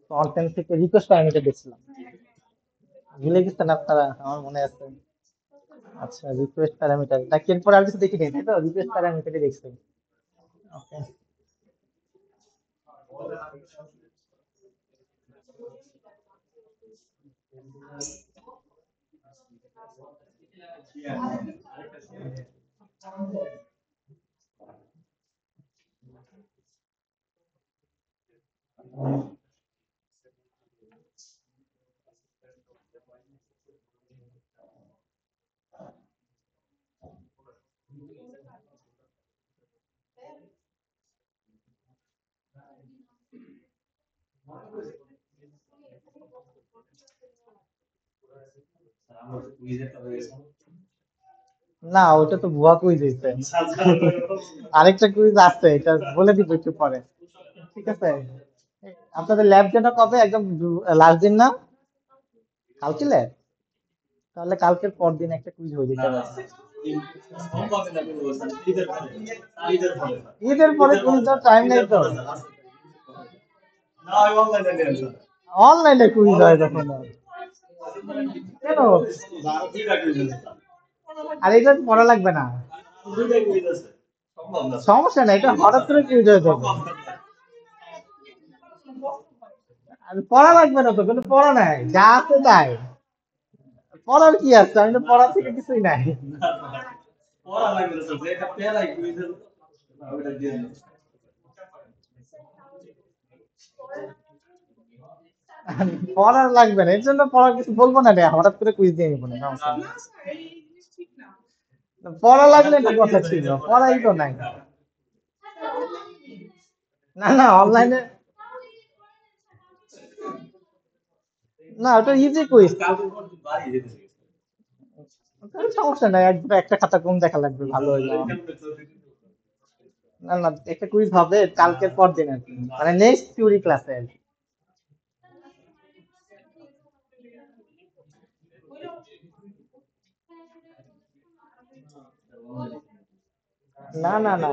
তো অনটেন থেকে request parameter দেখছিলাম। ভুলে গেছেন আপনারা? আমার মনে আছে। আচ্ছা, রিকোয়েস্ট প্যারামিটার নাকি এরপর আর কিছু দেখিনি, তাই তো? রিকোয়েস্ট প্যারামিটারই দেখছি। ওকে। না, ওটা তো ভুয়া কুইজ হইছে। আরেকটা কুইজ আছে, এটা বলে দিব একটু পরে। ঠিক আছে? আপনাদের ল্যাব যেন কবে? একদম লাস্ট দিন না? কালকে ল্যাব? তাহলে কালকের পর দিন একটা কুইজ হয়ে যেতে পারে। ঈদের পরে কুইজ দেওয়ার টাইম নেই তো। অনলাইনে কুইজ হয় তখন। কেন? আর এটা তো পড়া লাগবে না। সমস্যা নাই, এটা হঠাৎ করে কুইজ হয়ে যাবে। আর পড়া লাগবে না তো, কোনো পড়া নাই, যা আছে তাই। পড়ার কি আছে? আমি তো পড়ার থেকে কিছুই নাই। পড়ার লাগবে না, এর জন্য পড়ার কিছু বলবো না রে, হঠাৎ করে কুইজ দিয়ে নিবো না, সমস্যা নেই। পড়া লাগলে একটা কথা ছিল, পড়াই তো নাই। না না, অনলাইনে না, ওটা ইজি কুইজ। সমস্যা নাই, এক দুটো একটা খাতা কম দেখা লাগবে, ভালো হইলো। না না, একটা কুইজ হবে কালকের পর দিন আর কি, মানে নেক্সট থিওরি ক্লাসে আর কি। না না না,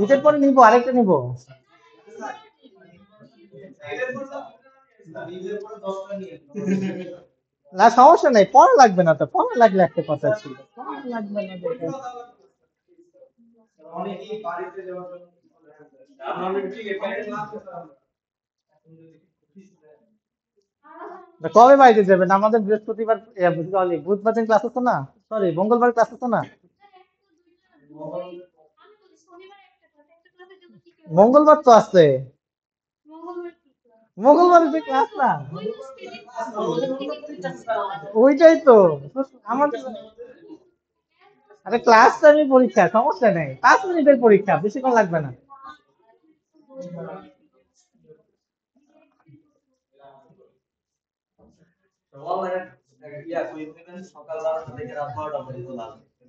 ঈদের পরে নিবো, আরেকটা নিবো। না সমস্যা নাই, পড়া লাগবে না তো, পড়া লাগলে একটা কথা ছিল, পড়া লাগবে না দেখে। তা কবে বাড়িতে যাবেন? আমাদের বৃহস্পতিবার বুধবার দিন ক্লাস আছে না? সরি, মঙ্গলবার ক্লাস আছে না? মঙ্গলবার তো আছে। মঙ্গলবার যে ক্লাস না, ওইটাই তো। আমার আরে ক্লাস টাইমে পরীক্ষা, সমস্যা নেই, 5 মিনিটের পরীক্ষা, বেশিক্ষণ লাগবে না।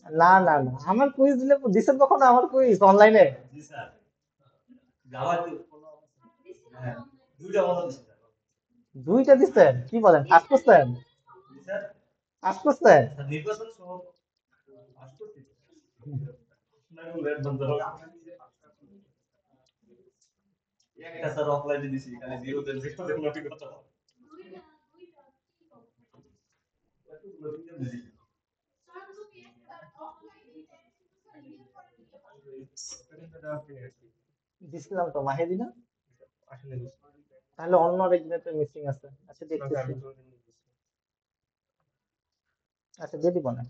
না না না, আমার কুইজ দিলে দিছেন কখনো? আমার কুইজ অনলাইনে দুইটা দিচ্ছেন? কি বলেন, পাস করছেন? পাস করছেন? দিছিলাম তো, মাহেদি না? তাহলে অন্য আরেকজনের তো মিসিং আছে। আচ্ছা দেখতেছি। আচ্ছা দিয়ে দিব না।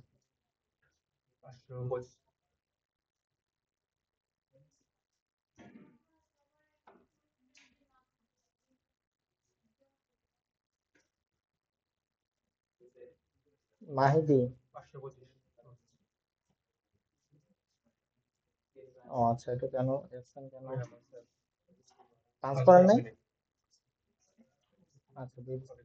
মাহিদি। ও আচ্ছা, এটা কেন অ্যাবসেন্ট কেন? চান্স করেন নাই? আচ্ছা দিয়ে দিচ্ছি।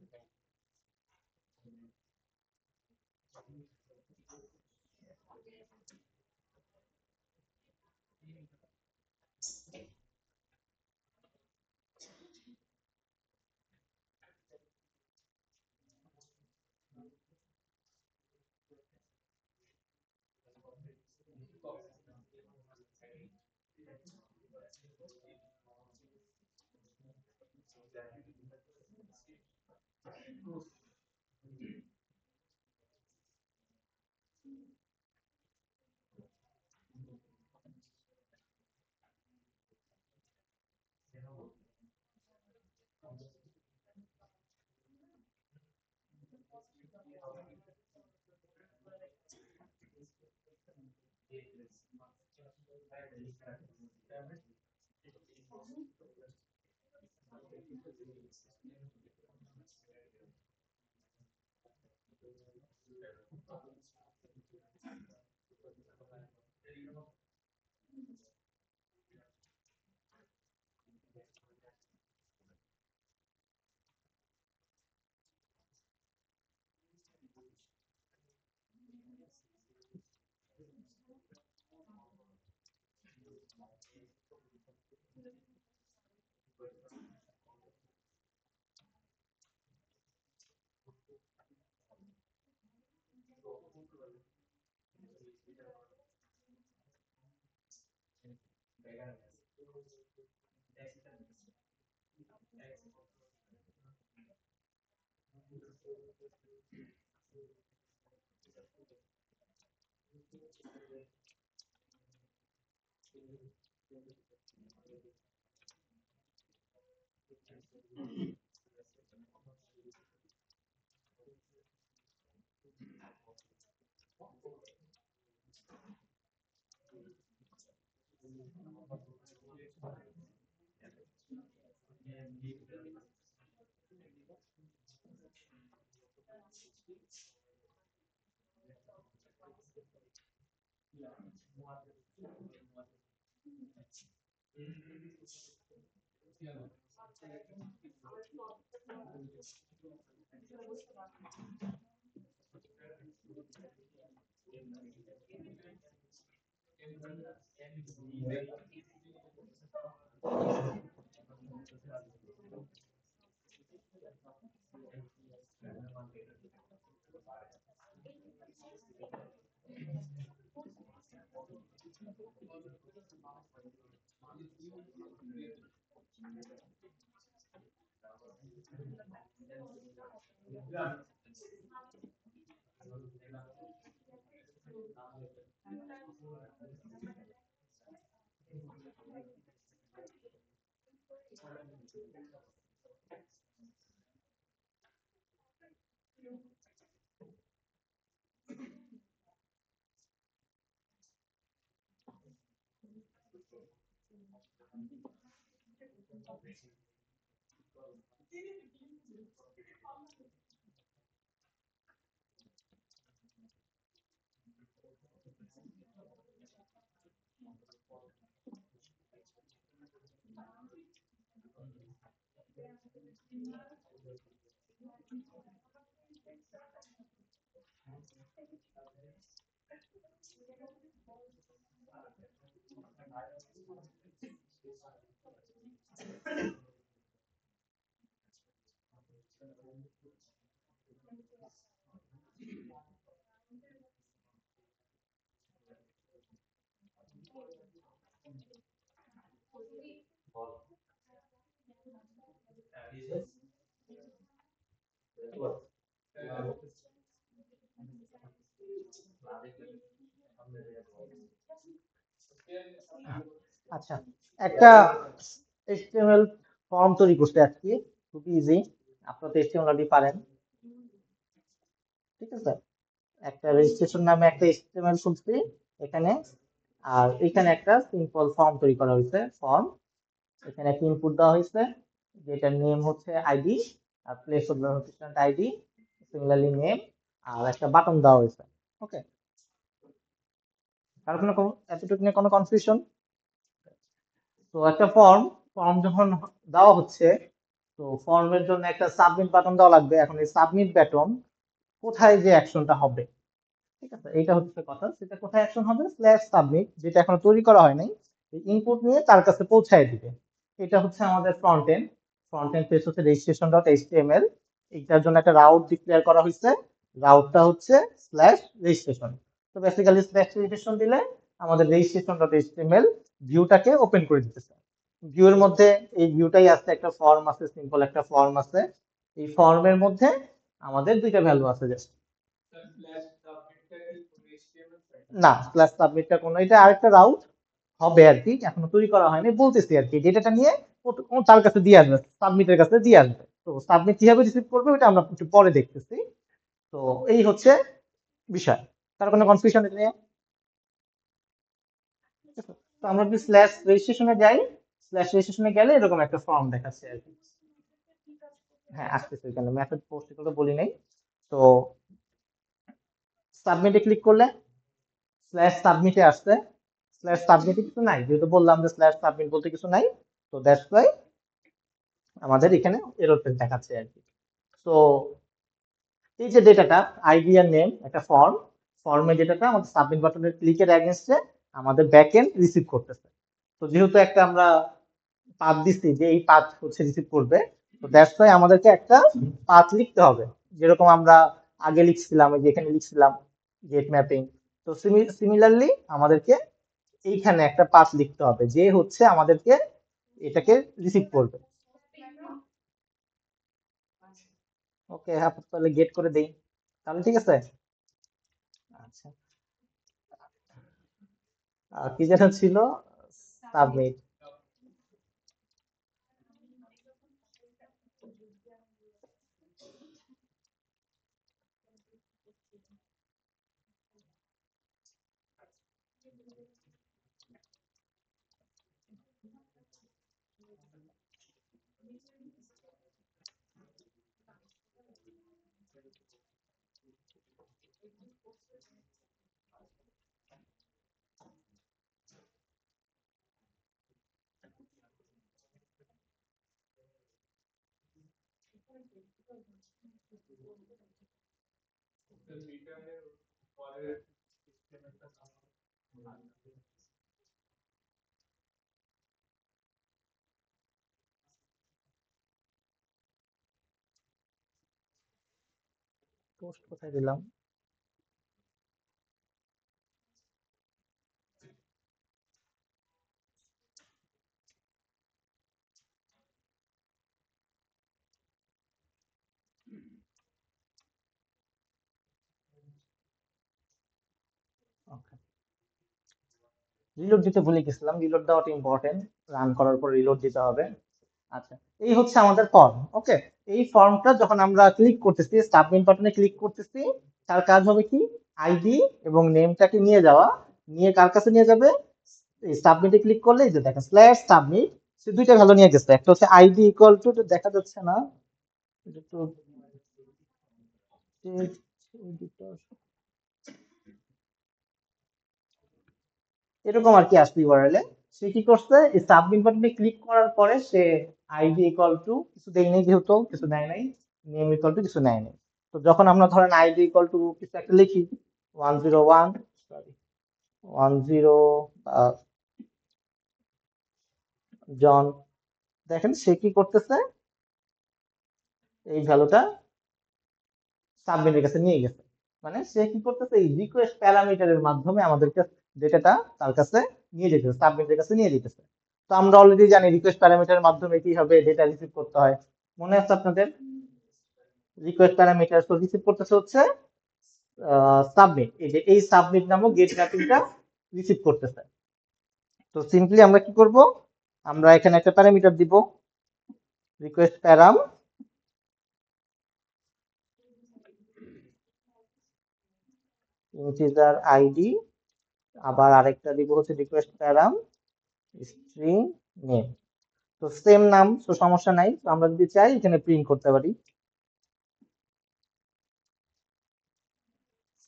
আচ্ছা, একটা HTML ফর্ম তৈরি করতে আজকে, খুব ইজি। আপনারা তো HTML অলরেডি পারেন, ঠিক আছে? একটা রেজিস্ট্রেশন নামে একটা HTML খুলছি এখানে, আর এখানে একটা সিম্পল ফর্ম তৈরি করা হয়েছে, ফর্ম। এখানে একটা ইনপুট দেওয়া হয়েছে, যেটার নেম হচ্ছে আইডি, আর place of beneficiary ID, similarly name, আর একটা বাটন দেওয়া হয়েছে। ওকে, কারো এতটুকু নিয়ে কোনো কনফিউশন? তো একটা ফর্ম, যখন দেওয়া হচ্ছে, তো ফর্মের জন্য একটা সাবমিট বাটন দেওয়া লাগবে। এখন এই সাবমিট বাটন কোথায় যে অ্যাকশনটা হবে, ঠিক আছে, এইটা হচ্ছে কথা। সেটা কোথায় অ্যাকশন হবে, স্ল্যাশ সাবমিট, যেটা এখনো তৈরি করা হয় নাই, ইনপুট নিয়ে তার কাছে পৌঁছায় দিবে। এটা হচ্ছে আমাদের front end. Front end page হচ্ছে রেজিস্ট্রেশন ডট এইচটিএমএল। এইটার জন্য একটা রাউট ডিক্লেয়ার করা হয়েছে, রাউটটা হচ্ছে স্ল্যাশ রেজিস্ট্রেশন। তো বেসিক্যালি স্ল্যাশ রেজিস্ট্রেশন দিলে আমাদের রেজিস্ট্রেশন ডট এইচটিএমএল ভিউটাকে ওপেন করে দিতেছে। ভিউর মধ্যে এই ভিউটাই আছে, একটা ফর্ম আছে, সিম্পল একটা ফর্ম আছে। এই ফর্মের মধ্যে আমাদের দুইটা ভ্যালু আছে জাস্ট। না, প্লাস সাবমিটটা কোনো, এটা আরেকটা রাউট হবে আর কি, এখনো তৈরি করা হয়নি, বলতেছি আর কি। ডেটাটা নিয়ে ও তার কাছে দিয়ে আসবে, সাবমিটের কাছে দিয়ে আসবে। তো সাবমিট কিভাবে রিসিভ করবে ওটা আমরা একটু পরে দেখতেছি। তো এই হচ্ছে বিষয়। তার কোনো কনফিউশন এটা নিয়ে? তো আমরা যদি স্ল্যাশ রেজিস্ট্রেশনে যাই, স্ল্যাশ রেজিস্ট্রেশনে গেলে এরকম একটা ফর্ম দেখাচ্ছে আর কি। হ্যাঁ, আসতেছে, এখানে মেথড পোস্ট এগুলো বলি নাই। তো সাবমিটে ক্লিক করলে স্ল্যাশ সাবমিটে আসছে। স্ল্যাশ সাবমিটে কিছু নাই, যেহেতু বললাম যে স্ল্যাশ সাবমিট বলতে কিছু নাই। তো দ্যাটস ওয়াই আমাদের এখানে এরর দেখাচ্ছে আর কি। তো এই যে ডেটাটা, আইডি আর নেম, একটা ফর্ম, ফর্মে ডেটাটা আমাদের সাবমিট বাটনের ক্লিকের অ্যাগেনস্টে আমাদের ব্যাক এন্ড রিসিভ করতেছে। তো যেহেতু একটা আমরা পাথ দিচ্ছি যে এই পাথ হচ্ছে রিসিভ করবে, তো দ্যাটস ওয়াই আমাদেরকে একটা পাথ লিখতে হবে, যেরকম আমরা আগে লিখছিলাম, ওই যে এখানে লিখছিলাম গেট ম্যাপিং। তো সিমিলারলি আমাদেরকে এইখানে একটা পাথ লিখতে হবে যে হচ্ছে আমাদেরকে এটাকে রিসিভ করবে। ওকে, তাহলে গেট করে দেই, তাহলে ঠিক আছে। আচ্ছা, কি যেন ছিল, সাবমিট। পোস্ট কোথায় দিলাম? ওকে, রিলোড দিতে ভুলে গেছিলাম, রিলোড দেওয়াটা ইম্পর্টেন্ট, রান করার পর রিলোড দিতে হবে। আচ্ছা, এই হচ্ছে আমাদের ফর্ম। ওকে, এই ফর্মটা যখন আমরা ক্লিক করতেছি, সাবমিট বাটনে ক্লিক করতেছি, তার কাজ হবে কি, আইডি এবং নেমটাকে নিয়ে যাওয়া। নিয়ে কার কাছে নিয়ে যাবে? এই সাবমিটে ক্লিক করলে এই যে দেখেন স্ল্যাশ সাবমিট, সে দুইটা ভ্যালু নিয়ে গেছে। একটা হচ্ছে আইডি ইকুয়াল টু, দেখা যাচ্ছে না, এটা একটু এরকম আর কি আসবে ইউআরএল এ। সে কি করছে, এই সাবমিট বাটনে ক্লিক করার পরে সে আইডি ইকুয়াল টু কিছু দেয় নাই, যেহেতু কিছু নেয় নাই, নেম ইকুয়াল টু কিছু নেয় নাই। তো যখন আমরা ধরেন আইডি ইকুয়াল টু কিছু একটা লিখি, 101, সরি 10 জন, দেখেন সে কি করতেছে, এই ভ্যালুটা সাবমিটের কাছে নিয়ে গেছে। মানে সে কি করতেছে, এই রিকোয়েস্ট প্যারামিটারের মাধ্যমে আমাদেরকে ডেটাটা তার কাছে নিয়ে যেতেছে, সাবমিটের কাছে নিয়ে যেতেছে। তো আমরা অলরেডি জানি রিকোয়েস্ট প্যারামিটারের মাধ্যমে কি হবে, ডেটা রিসিভ করতে হয়, মনে আছে আপনাদের? রিকোয়েস্ট প্যারামিটার তো রিসিভ করতেছে হচ্ছে সাবমিট, এই যে এই সাবমিট নামক গেট ম্যাপিংটা রিসিভ করতেছে। তো সিম্পলি আমরা কি করব, আমরা এখানে একটা প্যারামিটার দিব, রিকোয়েস্ট প্যারাম ইন্টিজার আইডি, আবার আরেকটা দিব হচ্ছে রিকোয়েস্ট প্যারাম স্ট্রিং নেম। তো সেম নাম, তো সমস্যা নাই, তো আমরা যদি চাই এখানে প্রিন্ট করতে পারি।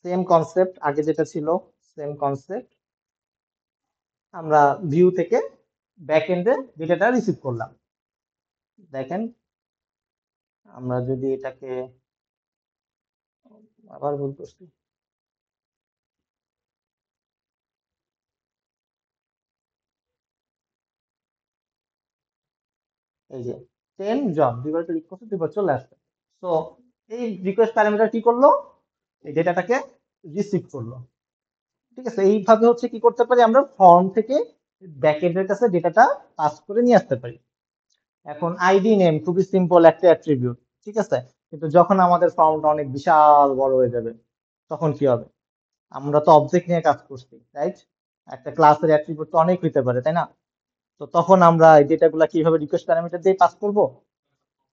সেম কনসেপ্ট, আগে যেটা ছিল সেম কনসেপ্ট, আমরা ভিউ থেকে ব্যাক এন্ডে ডেটাটা রিসিভ করলাম। দেখেন আমরা যদি এটাকে, আবার ভুল করছি, এই যে 10 জন, দুইবার ক্লিক করছে, দুইবার চলে আসছে। তো এই রিকোয়েস্ট প্যারামিটার কি করলো, এই ডেটাটাকে রিসিভ করলো। ঠিক আছে, এইভাবে হচ্ছে কি করতে পারি, আমরা ফর্ম থেকে ব্যাকএন্ডের কাছে ডেটাটা পাস করে নিয়ে আসতে পারি। এখন আইডি নেম খুবই সিম্পল একটা অ্যাট্রিবিউট, ঠিক আছে, কিন্তু যখন আমাদের ফর্মটা অনেক বিশাল বড় হয়ে যাবে তখন কি হবে? আমরা তো অবজেক্ট নিয়ে কাজ করছি, রাইট? একটা ক্লাসের অ্যাট্রিবিউট তো অনেক হইতে পারে, তাই না? তো তখন আমরা এই ডেটাগুলো কিভাবে রিকোয়েস্ট প্যারামিটার দিয়ে পাস করব?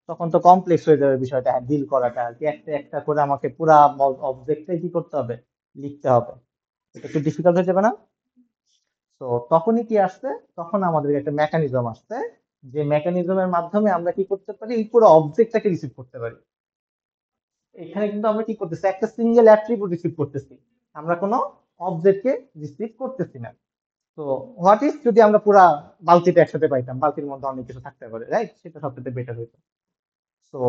তখন তো কমপ্লেক্স হয়ে যাবে বিষয়টা ডিল করাটা আর কি, একটা একটা করে আমাকে পুরা অবজেক্টটাই কি করতে হবে, লিখতে হবে। এটা একটু ডিফিকাল্ট হয়ে যাবে না? তো তখনই কি আসছে, তখন আমাদের একটা মেকানিজম আসছে, যে মেকানিজমের মাধ্যমে আমরা কি করতে পারি, এই পুরো অবজেক্টটাকে রিসিভ করতে পারি। এখানে কিন্তু আমরা কি করতেছি, একটা সিঙ্গেল অ্যাট্রিবিউট রিসিভ করতেছি, আমরা কোনো অবজেক্টকে রিসিভ করতেছি না। তো হোয়াট ইজ যদি আমরা পুরা বালতিটা একসাথে পাইতাম, বালতির মধ্যে অনেক কিছু থাকতে পারে, রাইট? সেটা সবচেয়ে বেটার হইতো। তো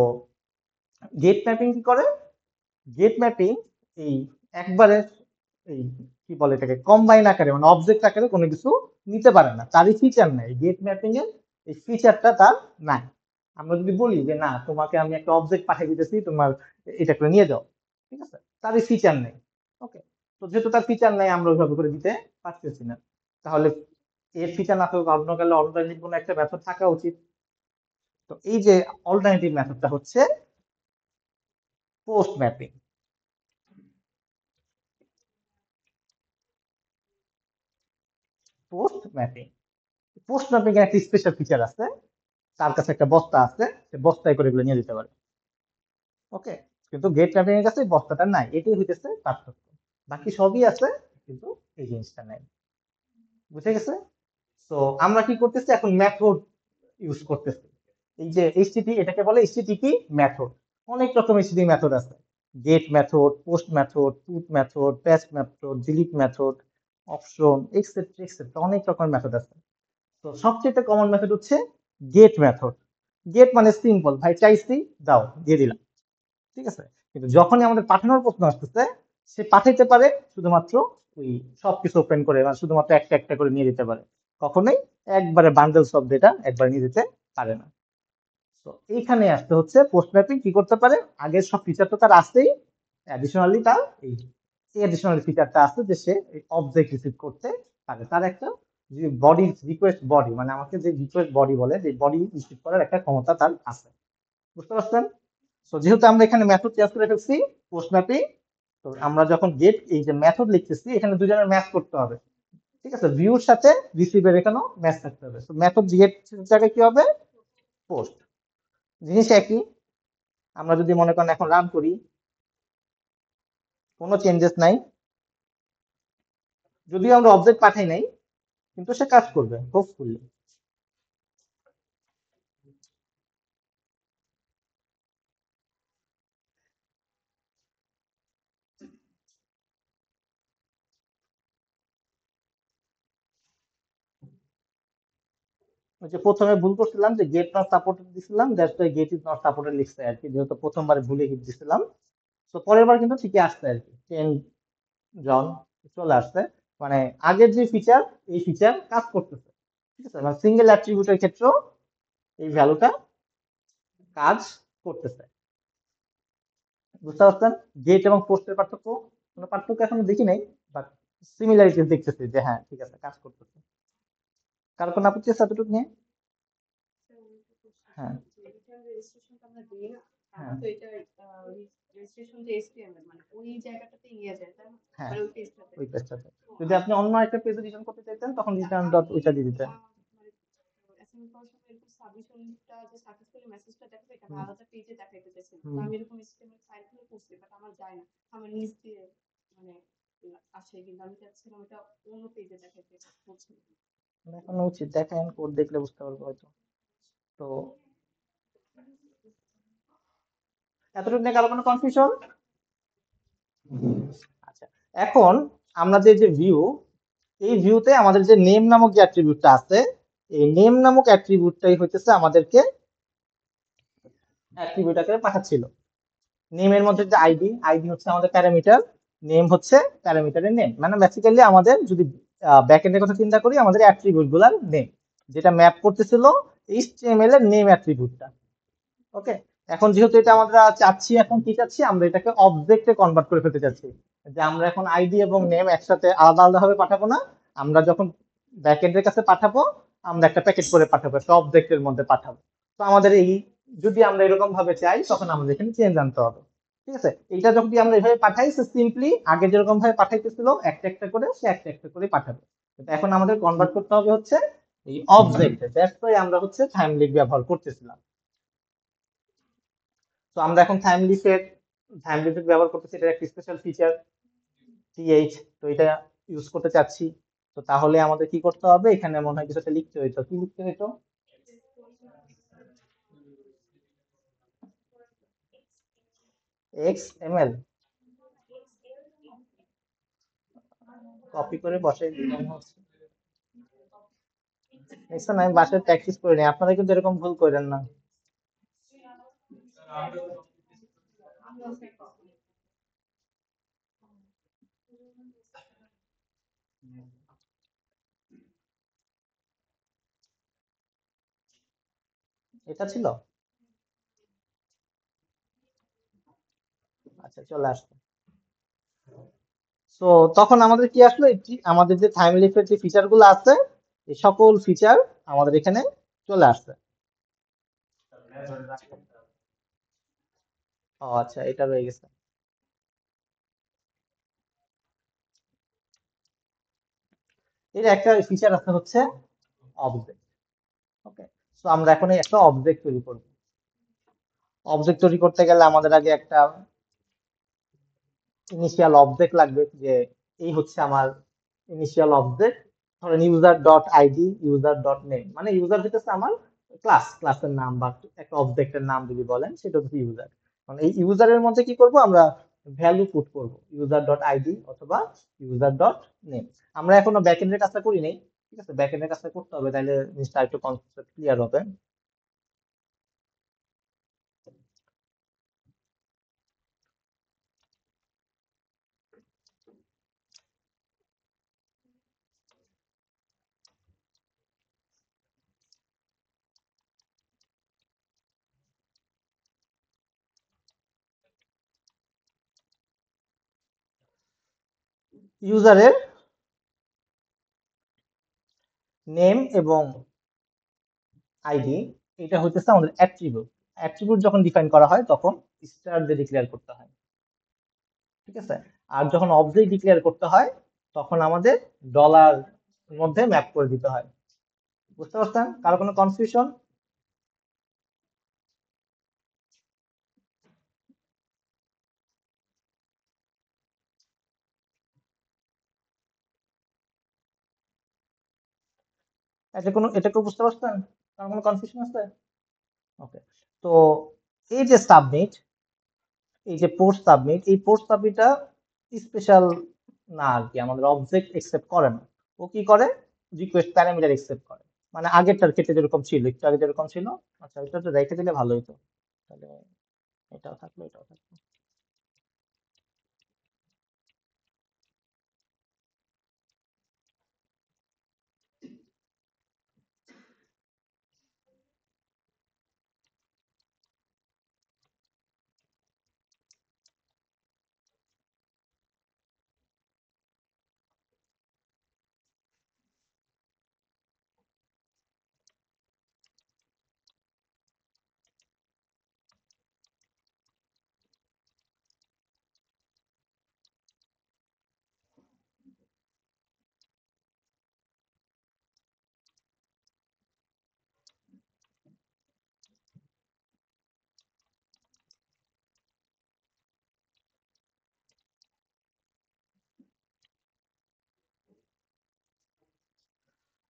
গেট ম্যাপিং কি করে? গেট ম্যাপিং এই একবারে এই কি বলে এটাকে কম্বাইন আকারে, মানে অবজেক্ট আকারে কোনো কিছু নিতে পারে না, তারই ফিচার নাই গেট ম্যাপিং এর, এই ফিচারটা তার নাই। আমরা যদি বলি যে না, তোমাকে আমি একটা অবজেক্ট পাঠিয়ে দিতেছি, তোমার এটা করে নিয়ে যাও, ঠিক আছে, তারই ফিচার নেই। ওকে, তো যেহেতু তার ফিচার নাই, আমরা ওইভাবে করে দিতে পারতেছি না। তাহলে এর ফিচার না থাকুক, অন্য গেলে অল্টারনেটিভ কোনো একটা মেথড থাকা উচিত। তো এই যে অল্টারনেটিভ মেথডটা হচ্ছে post mapping. Post mapping post mapping এর একটা স্পেশাল ফিচার আছে, তার কাছে একটা বস্তা আছে, সে বস্তায় করে এগুলো নিয়ে যেতে পারে। ওকে, কিন্তু গেট ম্যাপিং এর কাছে এই বস্তাটা নাই, এটাই হইতেছে পার্থক্য। বাকি সবই আছে, কিন্তু এই জিনিসটা নাই। বুঝে গেছে? তো আমরা কি করতেছি এখন, মেথড ইউজ করতেছি। এই যে এইচটিটি, এটাকে বলে এইচটিটিপি মেথড। অনেক রকম এইচটিটিপি মেথড আছে, get method, post method, put method, paste method, delete method, option, etcetera etcetera, অনেক রকমের মেথড আছে। তো সবচেয়ে কমন মেথড হচ্ছে গেট মেথড। গেট মানে সিম্পল, ভাই চাইছি দাও, দিয়ে দিলাম, ঠিক আছে। কিন্তু যখনই আমাদের পাঠানোর প্রশ্ন আসতেছে, সে পাঠাইতে পারে শুধুমাত্র ওই সবকিছু ওপেন করে, মানে শুধুমাত্র একটা একটা করে নিয়ে যেতে পারে, কখনোই একবারে বান্ডেলস অফ ডেটা একবার নিয়ে যেতে পারে না। তো এইখানে আসতে হচ্ছে পোস্ট ম্যাপিং কি করতে পারে, আগের সব ফিচার তো তার আসতেই, অ্যাডিশনালি তার এই অ্যাডিশনাল ফিচারটা আছে যে সে অবজেক্ট রিসিভ করতে পারে, তার একটা যে বডি রিকোয়েস্ট বডি, মানে আমাকে যে রিকোয়েস্ট বডি বলে, যে বডি রিসিভ করার একটা ক্ষমতা তার আছে। বুঝতে পারছেন? তো যেহেতু আমরা এখানে মেথড চেঞ্জ করে ফেলছি, পোস্ট ম্যাপিং, তো আমরা যখন গেট এই যে মেথড লিখতেছি, এখানে দুজনের ম্যাচ করতে হবে, ঠিক আছে, ভিউর সাথে রিসিভের এখানেও ম্যাচ থাকতে হবে। তো মেথড গেট জায়গায় কি হবে, পোস্ট, জিনিস একই। আমরা যদি মনে করেন এখন রান করি, কোনো চেঞ্জেস নাই, যদিও আমরা অবজেক্ট পাঠাই নাই, কিন্তু সে কাজ করবে হোপফুলি। ওই যে প্রথমে ভুল করছিলাম, যে গেট নট সাপোর্টেড দিছিলাম, that's why get is not supported লিখছে আর কি, যেহেতু প্রথমবারে ভুলে হিট দিছিলাম। তো পরের বার কিন্তু ঠিকই আসছে আর কি, 10 জন চলে আসছে, মানে আগের যে ফিচার, এই ফিচার কাজ করতেছে, ঠিক আছে, মানে সিঙ্গেল অ্যাট্রিবিউটের ক্ষেত্রেও এই ভ্যালুটা কাজ করতেছে। বুঝতে পারছেন গেট এবং পোস্টের পার্থক্য? কোনো পার্থক্য এখনো দেখি নাই, বাট সিমিলারিটিস দেখতেছি যে হ্যাঁ ঠিক আছে, কাজ করতেছে। কার কোনো আপত্তি আছে এতটুকু নিয়ে? হ্যাঁ, হ্যাঁ, হ্যাঁ, ওই পেজটাতে যদি আপনি অন্য একটা পেজে রিটার্ন করতে চাইতেন, তখন রিটার্ন ডট ওইটা দিয়ে দিতেন। হুম, হুম। দেখানো উচিত, দেখেন কোড দেখলে বুঝতে পারবো হয়তো। তো এতটুকু নিয়ে কারো কোনো কনফিউশন? আচ্ছা, এখন আমরা যে যে ভিউ, এই ভিউতে আমাদের যে নেম নামক যে অ্যাট্রিবিউটটা আছে, এই নেম নামক অ্যাট্রিবিউটটাই হইতেছে আমাদেরকে অ্যাট্রিবিউট আকারে পাঠাচ্ছিল। নেমের মধ্যে যে আইডি, আইডি হচ্ছে আমাদের প্যারামিটার, নেম হচ্ছে প্যারামিটারের নেম, মানে বেসিক্যালি আমাদের যদি ব্যাকএন্ডের কথা চিন্তা করি, আমাদের অ্যাট্রিবিউট গুলার নেম, যেটা ম্যাপ করতেছিল এইচটিএমএল এর নেম অ্যাট্রিবিউটটা। ওকে, এখন যেহেতু এটা আমরা চাচ্ছি, এখন কি চাচ্ছি, আমরা এটাকে অবজেক্টে কনভার্ট করে ফেলতে চাচ্ছি, যে আমরা এখন আইডি এবং নেম একসাথে আলাদা আলাদা ভাবে পাঠাবো না। আমরা যখন ব্যাকএন্ডের কাছে পাঠাবো, আমরা একটা প্যাকেট করে পাঠাবো, একটা অবজেক্টের মধ্যে পাঠাবো। তো আমাদের এই, যদি আমরা এরকম ভাবে চাই তখন আমাদের এখানে চেঞ্জ আনতে হবে। ঠিক আছে, এইটা যদি আমরা এভাবে পাঠাই, সে সিম্পলি আগে যেরকম ভাবে পাঠাইতেছিল একটা একটা করে, সে একটা একটা করে পাঠাবে। কিন্তু এখন আমাদের কনভার্ট করতে হবে হচ্ছে এই অবজেক্টে। দ্যাটস ওয়াই আমরা হচ্ছে থাইমলিক ব্যবহার করতেছিলাম। তো আমরা এখন থাইমলিক ব্যবহার করতেছি, এটা একটা স্পেশাল ফিচার, টিএইচ। তো এটা ইউজ করতে চাচ্ছি। তো তাহলে আমাদের কি করতে হবে, এখানে মনে হয় কিছু একটা লিখতে হইতো, কি লিখতে হইতো? XML কপি করে বসাই দিলাম হচ্ছে। দেখছেন, আমি বাসায় প্র্যাকটিস করে নিই, আপনারা কিন্তু এরকম ভুল করেন না। এটা ছিল, আচ্ছা চলে আসছে। তো তখন আমাদের কি আসলো, আমাদের যে থাইমলিফের যে ফিচার গুলো আছে, এই সকল ফিচার আমাদের এখানে চলে আসছে। ও আচ্ছা, এটা রয়ে গেছে। এর একটা ফিচার আছে হচ্ছে অবজেক্ট। ওকে, তো আমরা এখন এই একটা অবজেক্ট তৈরি করব। অবজেক্ট তৈরি করতে গেলে আমাদের আগে একটা ইনিশিয়াল অবজেক্ট লাগবে, যে এই হচ্ছে আমার ইনিশিয়াল অবজেক্ট। ধরেন user dot ID, user dot name, মানে ইউজার হচ্ছে আমার ক্লাসের নাম, বা একটা অবজেক্টের নাম যদি বলেন সেটা হচ্ছে ইউজার। মানে এই ইউজারের মধ্যে কি করব আমরা, ভ্যালু পুট করব, ইউজার ডট আইডি অথবা ইউজার ডট নেম। আমরা এখনো ব্যাকএন্ডের কাজটা করি নাই। ঠিক আছে, ব্যাকএন্ডের কাজটা করতে হবে, তাহলে জিনিসটা একটু কনসেপ্ট ক্লিয়ার হবে। ইউজারের নেম এবং আইডি, এটা হইতেছে আমাদের অ্যাট্রিবিউট। অ্যাট্রিবিউট যখন ডিফাইন করা হয় তখন স্টার দিয়ে ডিক্লেয়ার করতে হয়। ঠিক আছে, আর যখন অবজেক্ট ডিক্লেয়ার করতে হয় তখন আমাদের ডলার মধ্যে ম্যাপ করে দিতে হয়। বুঝতে পারছেন, কারো কোনো কনফিউশন? এটা কেউ বুঝতে পারছেন, কারো কোনো কনফিউশন আছে? ওকে, তো এই যে সাবমিট, এই যে পোস্ট সাবমিট, এই পোস্ট সাবমিটটা স্পেশাল না আর কি, আমাদের অবজেক্ট একসেপ্ট করে না। ও কি করে, রিকোয়েস্ট প্যারামিটার একসেপ্ট করে। মানে আগেরটার ক্ষেত্রে যেরকম ছিল, একটু আগে যেরকম ছিল। আচ্ছা, এটা তো রেখে দিলে ভালো হতো, তাহলে এটাও থাকলো, এটাও থাকলো।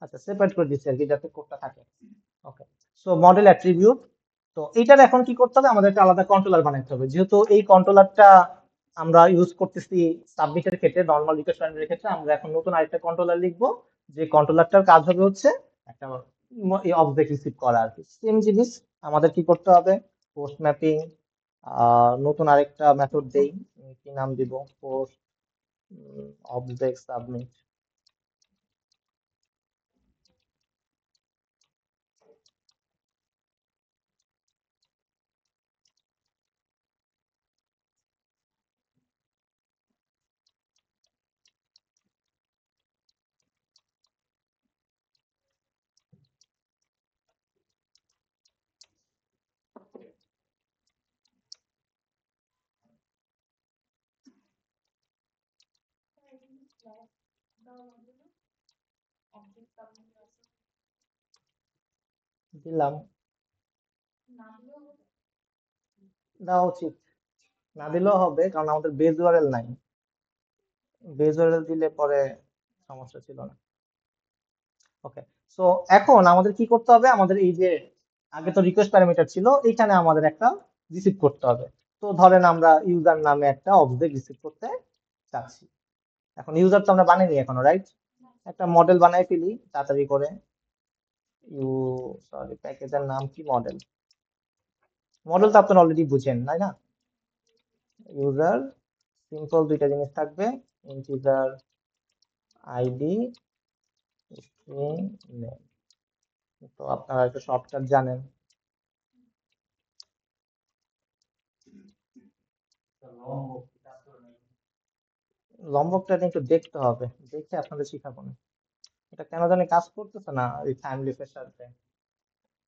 আচ্ছা, সেপারেট করে দিচ্ছি আর কি, যাতে কোডটা থাকে। ওকে, সো মডেল অ্যাট্রিবিউট। তো এইটার এখন কি করতে হবে, আমাদের একটা আলাদা কন্ট্রোলার বানাতে হবে, যেহেতু এই কন্ট্রোলারটা আমরা ইউজ করতেছি সাবমিটের ক্ষেত্রে, নর্মাল রিকোয়েস্ট ফাইন্ডারের ক্ষেত্রে। আমরা এখন নতুন আরেকটা কন্ট্রোলার লিখবো, যে কন্ট্রোলারটার কাজ হবে হচ্ছে একটা এই অবজেক্ট রিসিভ করা আর কি। সেম জিনিস আমাদের কি করতে হবে, পোস্ট ম্যাপিং, নতুন আরেকটা মেথড দেই, কি নাম দিব, পোস্ট অবজেক্ট সাবমিট। দিলাম, দেওয়া উচিত, না দিলেও হবে কারণ আমাদের বেজ ইউআরএল নাই। বেজ ইউআরএল দিলে পরে সমস্যা ছিল না। ওকে, সো এখন আমাদের কি করতে হবে, আমাদের এই যে আগে তো রিকোয়েস্ট প্যারামিটার ছিল, এইখানে আমাদের একটা রিসিভ করতে হবে। তো ধরেন আমরা ইউজার নামে একটা অবজেক্ট রিসিভ করতে চাচ্ছি। এখন ইউজার তো আমরা বানাইনি এখনো, রাইট? একটা মডেল বানাই ফেলি তাড়াতাড়ি করে। ইউ সরি, প্যাকেজের নাম কি? মডেল। মডেল তো আপনারা অলরেডি বুঝেন, তাই না? ইউজার, সিম্পল দুইটা জিনিস থাকবে, ইন্টিজার আইডি, স্ট্রিং নেম। তো আপনারা একটু শর্টকাট জানেন। লম্বকটা একটু দেখতে হবে, দেখে আপনাদের শিখাবো না। এটা কেন জানি কাজ করতেছে না এই টাইম লিফের সাথে,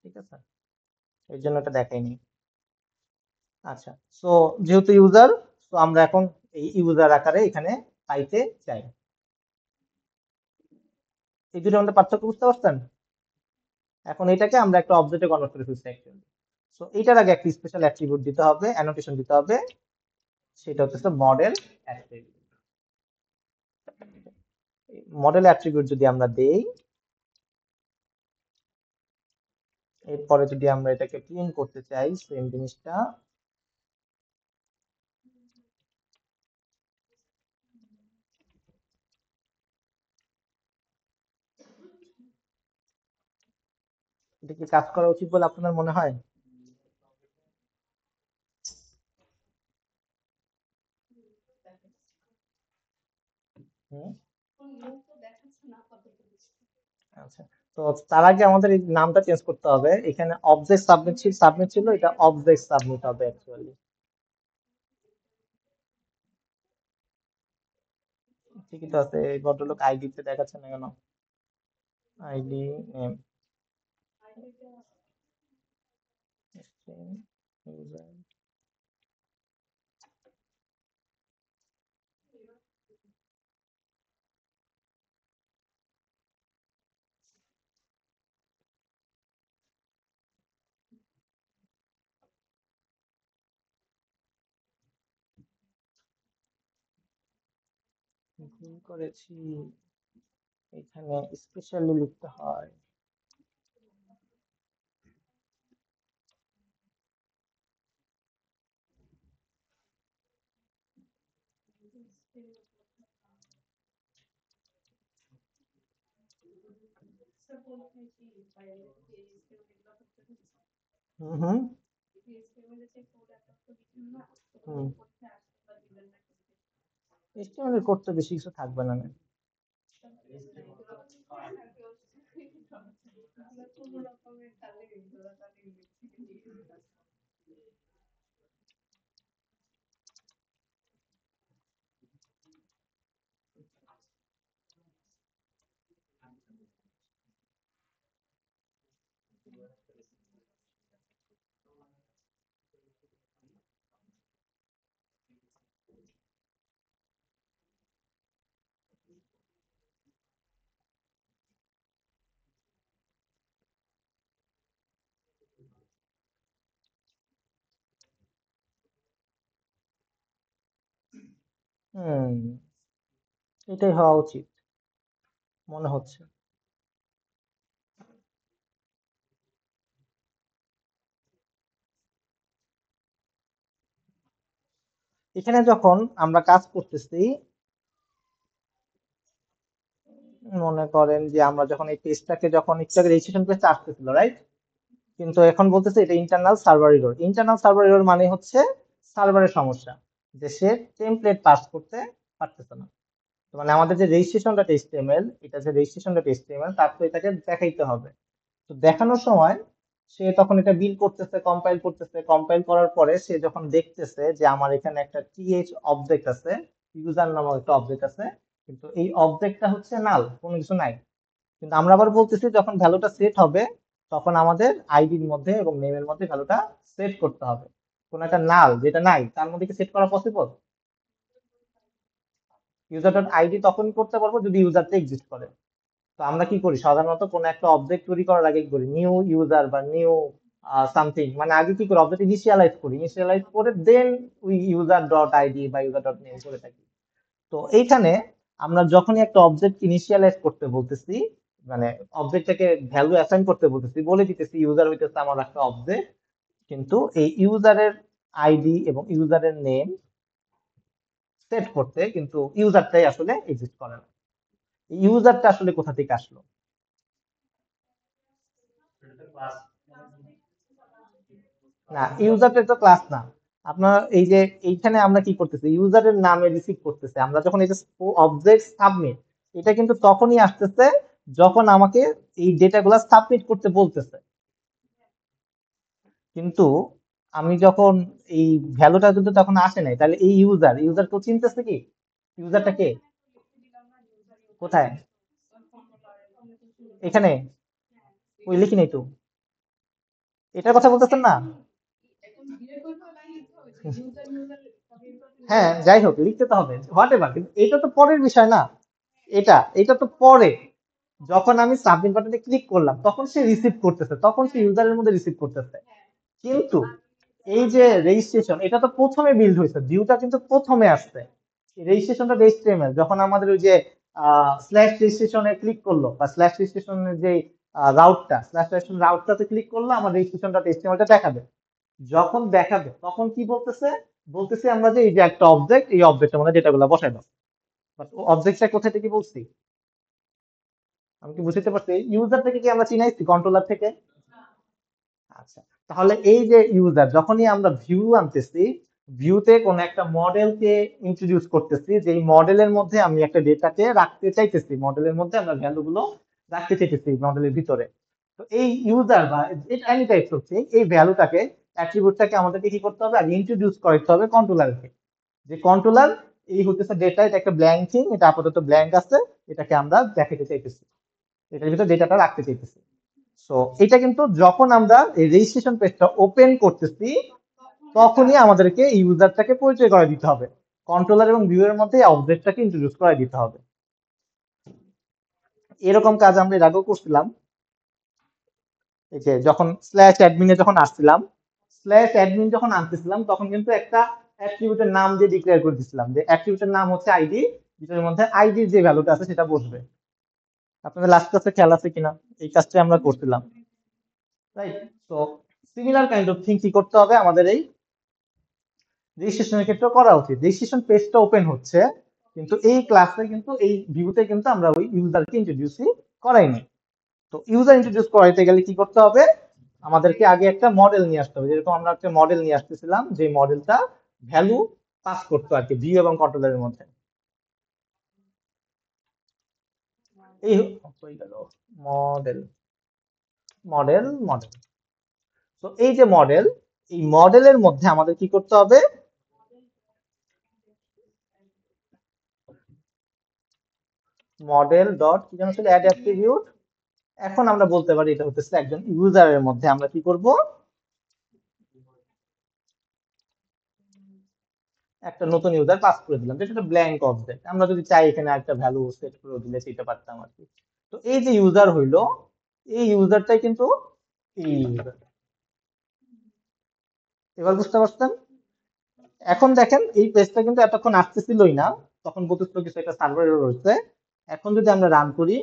ঠিক আছে? এর জন্য এটা দেখাইনি। আচ্ছা, সো যেহেতু ইউজার, তো আমরা এখন এই ইউজার আকারে এখানে পাইতে চাই। এই দুটোর মধ্যে পার্থক্য বুঝতে পারছেন? এখন এটাকে আমরা একটা অবজেক্টে কনভার্ট করে ফেলছি অ্যাকচুয়ালি। সো এটার আগে একটা স্পেশাল অ্যাট্রিবিউট দিতে হবে, অ্যানোটেশন দিতে হবে, সেটা হচ্ছে মডেল অ্যাট্রিবিউট। মডেল অ্যাট্রিবিউট যদি আমরা দেই, এরপরে যদি আমরা এটাকে প্রিন্ট করতে চাই সেম জিনিসটা, এটা কি কাজ করা উচিত বলে আপনার মনে হয়? হুম, আচ্ছা। তো তার আগে আমাদের এই নামটা চেঞ্জ করতে হবে। এখানে অবজেক্ট সাবমিট ছিল, এটা অবজেক্ট সাবমিট হবে অ্যাকচুয়ালি। ঠিকই তো আছে, এই ভদ্রলোক আইডি তে দেখাচ্ছে না কেন? ID name user. ভুল করেছি, এখানে স্পেশালি লিখতে হয়। হুম হুম হুম, HTML এর কোড তো বেশি কিছু থাকবে না। হুম, এটাই হওয়া উচিত মনে হচ্ছে। এখানে যখন আমরা কাজ করতেছি, মনে করেন যে আমরা যখন এই পেজটাকে যখন একটু আগে রেজিস্ট্রেশন পেজটা আসতেছিল, রাইট? কিন্তু এখন বলতেছে এটা internal server error. Internal server error মানে হচ্ছে সার্ভারের সমস্যা, যে সে টেমপ্লেট পাস করতে পারতেছে না। তো মানে আমাদের যে রেজিস্ট্রেশন ডট এইচটিএমএল, এটা যে রেজিস্ট্রেশন ডট এইচটিএমএল, তার তো এটাকে দেখাইতে হবে। তো দেখানোর সময় সে তখন এটা বিল করতেছে, কম্পাইল করতেছে, কম্পাইল করার পরে সে যখন দেখতেছে যে আমার এখানে একটা টিএইচ অবজেক্ট আছে, ইউজার নামক একটা অবজেক্ট আছে, কিন্তু এই অবজেক্টটা হচ্ছে নাল, কোনো কিছু নাই। কিন্তু আমরা আবার বলতেছি যখন ভ্যালুটা সেট হবে, তখন আমাদের আইডির মধ্যে এবং নেমের মধ্যে ভ্যালুটা সেট করতে হবে। কোন একটা নাল যেটা নাই তার মধ্যে কি সেট করা পসিবল? ইউজার ডট আইডি তখন করতে পারবো যদি ইউজারটা এক্সিস্ট করে। তো আমরা কি করি সাধারণত কোনো একটা অবজেক্ট তৈরি করার আগে কি করি, নিউ ইউজার বা নিউ সামথিং, মানে আগে কি করি অবজেক্ট ইনিশিয়ালাইজ করে then we user dot ID বা ইউজার ডট নেম করে থাকি। তো এইখানে আমরা যখনই একটা অবজেক্ট ইনিশিয়ালাইজ করতে বলতেছি, মানে অবজেক্টটাকে ভ্যালু অ্যাসাইন করতে বলতেছি, বলে দিতেছি ইউজার হইতেছে আমার একটা অবজেক্ট, কিন্তু এই ইউজারের আইডি এবং ইউজারের নেম সেট করতে কিন্তু ইউজারটাই আসলে এক্সিস্ট করে না। ইউজারটা আসলে কোথা থেকে আসলো? না, ইউজারটা তো ক্লাস না। আপনার এই যে এইখানে আমরা কি করতেছি, ইউজারের নামে রিসিভ করতেছে। আমরা যখন এই যে অবজেক্ট সাবমিট, এটা কিন্তু তখনই আসতেছে যখন আমাকে এই ডেটাগুলো সাবমিট করতে বলতেছে। কিন্তু আমি যখন এই ভ্যালুটা কিন্তু তখন আসে নাই, তাহলে এই ইউজার কেউ চিনতেছে কি? ইউজারটা কে? কোথায়? এখানে? ওই লিখি নাই তো। এটার কথা বলতেছেন না? হ্যাঁ, যাই হোক লিখতে তো হবে, হোয়াট এভার, কিন্তু এটা তো পরের বিষয় না। এটা তো পরে, যখন আমি সাবমিট বাটনে ক্লিক করলাম তখন সে রিসিভ করতেছে, তখন সে ইউজারের মধ্যে রিসিভ করতেছে। কিন্তু এই যে রেজিস্ট্রেশন, এটা তো প্রথমে বিল্ড হয়েছে, ভিউটা কিন্তু প্রথমে আসছে। রেজিস্ট্রেশনটা এইচটিএমএল, যখন আমাদের ওই যে স্ল্যাশ রেজিস্ট্রেশনে ক্লিক করলো বা স্ল্যাশ রেজিস্ট্রেশনের যে স্ল্যাশ রেজিস্ট্রেশন রাউটটাতে ক্লিক করলো, আমার রেজিস্ট্রেশনটা এইচটিএমএলটা দেখাবে। যখন দেখাবে তখন কি বলতেছে, বলতেছে আমরা যে এই যে একটা অবজেক্ট, এই অবজেক্টের মধ্যে ডেটাগুলো বসাই দাও। বাট অবজেক্টটা কোথায় থেকে বলছি? আমি কি বুঝতে পারছি? ইউজার থেকে কি আমরা চিনাইছি কন্ট্রোলার থেকে? আচ্ছা, তাহলে এই যে ইউজার, যখনই আমরা ভিউ আনতেছি, ভিউতে কোন একটা মডেলকে ইন্ট্রোডিউস করতেছি, যে এই মডেলের মধ্যে আমি একটা ডেটাকে রাখতে চাইতেছি, মডেলের মধ্যে আমরা ভ্যালু গুলো রাখতে চাইতেছি মডেলের ভিতরে। তো এই ইউজার বা এনি টাইপস হচ্ছে এই ভ্যালুটাকে, অ্যাট্রিবিউটটাকে আমাদেরকে কি করতে হবে, আগে ইন্ট্রোডিউস করতে হবে কন্ট্রোলারকে। যে কন্ট্রোলার, এই হচ্ছে ডেটা, এটা একটা ব্ল্যাঙ্ক থিং, এটা আপাতত ব্ল্যাঙ্ক আছে, এটাকে আমরা দেখাতে চাইতেছি, এটার ভিতরে ডেটাটা রাখতে চাইতেছি। সো এটা কিন্তু যখন আমরা এই রেজিস্ট্রেশন পেজটা ওপেন করতেছি, তখনই আমাদেরকে ইউজারটাকে পরিচয় করে দিতে হবে, কন্ট্রোলার এবং ভিউ এর মধ্যে অবজেক্টটাকে ইন্ট্রোডিউস করে দিতে হবে। এরকম কাজ আমরা এর আগেও করছিলাম। এই যে যখন স্ল্যাশ অ্যাডমিনে যখন আসছিলাম, স্ল্যাশ অ্যাডমিন যখন আনতেছিলাম, তখন কিন্তু একটা অ্যাট্রিবিউটের নাম দিয়ে ডিক্লেয়ার করে দিছিলাম যে অ্যাট্রিবিউটের নাম হচ্ছে আইডি, যেটার মধ্যে আইডির যে ভ্যালুটা আছে সেটা বসবে। আপনাদের লাস্ট ক্লাসে খেয়াল আছে কিনা, এই কাজটা আমরা করছিলাম, রাইট? তো সিমিলার কাইন্ড অফ থিং কি করতে হবে আমাদের এই রেজিস্ট্রেশনের ক্ষেত্রে করা উচিত। রেজিস্ট্রেশন পেজটা ওপেন হচ্ছে, কিন্তু এই ক্লাসে কিন্তু এই ভিউতে কিন্তু আমরা ওই ইউজারকে ইন্ট্রোডিউসই করাইনি। তো ইউজার ইন্ট্রোডিউস করাইতে গেলে কি করতে হবে, আমাদেরকে আগে একটা মডেল নিয়ে আসতে হবে, যেরকম আমরা একটা মডেল নিয়ে আসতেছিলাম, যে মডেলটা ভ্যালু পাস করতো আর কি ভিউ এবং কন্ট্রোলারের মধ্যে। এই হয়ে গেল মডেল, মডেল। তো এই যে মডেল, এই মডেলের মধ্যে আমাদের কি করতে হবে, মডেল ডট কি যেন ছিল, অ্যাড অ্যাট্রিবিউট। এখন আমরা বলতে পারি এটা হচ্ছে একজন ইউজারের মধ্যে আমরা কি করব, একটা নতুন ইউজার পাস করে দিলাম, যেটা একটা ব্ল্যাঙ্ক অবজেক্ট। আমরা যদি চাই এখানে একটা ভ্যালু সেট করে দিলে সেটা পারতাম আর কি। তো এই যে ইউজার হইলো, এই ইউজারটাই কিন্তু এই ইউজার। এবার বুঝতে পারছেন? এখন দেখেন এই পেজটা কিন্তু এতক্ষণ আসতেছিলই না, তখন বলতেছিল কিছু একটা সার্ভার এরর রয়েছে। এখন যদি আমরা রান করি,